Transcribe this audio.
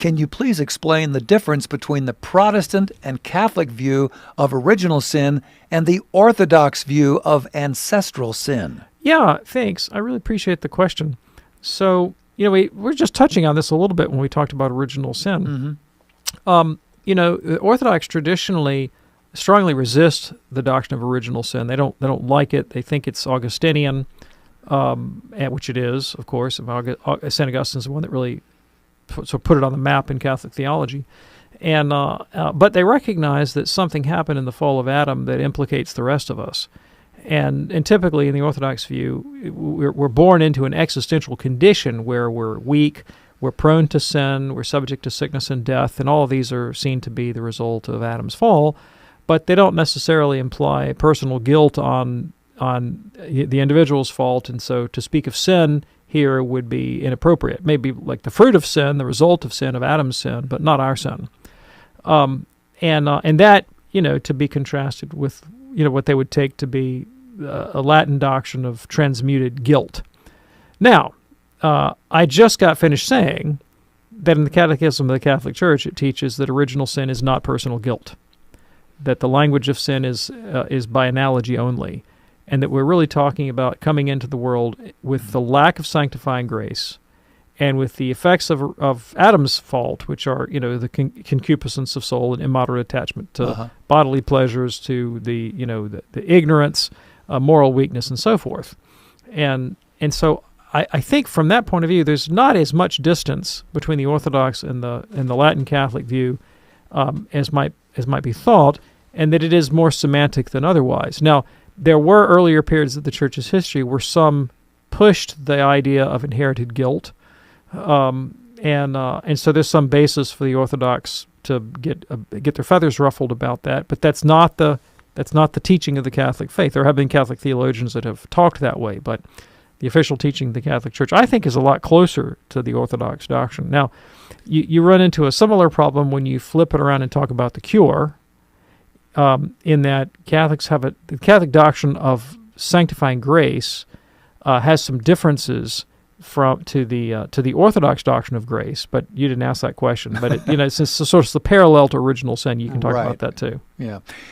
Can you please explain the difference between the Protestant and Catholic view of original sin and the Orthodox view of ancestral sin? Yeah, thanks. I really appreciate the question. So, we're just touching on this a little bit when we talked about original sin. Mm-hmm. The Orthodox traditionally strongly resist the doctrine of original sin. They don't like it. They think it's Augustinian, which it is, of course. St. Augustine's the one that really put it on the map in Catholic theology. And but they recognize that something happened in the fall of Adam that implicates the rest of us. And typically in the Orthodox view, we're born into an existential condition where we're weak, we're prone to sin, we're subject to sickness and death, and all of these are seen to be the result of Adam's fall, but they don't necessarily imply personal guilt on the individual's fault, and so to speak of sin here would be inappropriate. Maybe like the fruit of sin, the result of sin, of Adam's sin, but not our sin. And that, to be contrasted with, what they would take to be a Latin doctrine of transmuted guilt. Now, I just got finished saying that in the Catechism of the Catholic Church, it teaches that original sin is not personal guilt, that the language of sin is by analogy only, and that we're really talking about coming into the world with the lack of sanctifying grace and with the effects of Adam's fault, which are, the concupiscence of soul and immoderate attachment to bodily pleasures, to the ignorance, moral weakness, and so forth. And so I think from that point of view, there's not as much distance between the Orthodox and the Latin Catholic view as might be thought, and that it is more semantic than otherwise. Now, there were earlier periods of the Church's history where some pushed the idea of inherited guilt, and so there's some basis for the Orthodox to get their feathers ruffled about that. But that's not the teaching of the Catholic faith. There have been Catholic theologians that have talked that way, but the official teaching of the Catholic Church, I think, is a lot closer to the Orthodox doctrine. Now, you run into a similar problem when you flip it around and talk about the cure. In that Catholics have the Catholic doctrine of sanctifying grace has some differences to the Orthodox doctrine of grace, but you didn't ask that question. But it's sort of the parallel to original sin. You can talk about that too. Yeah.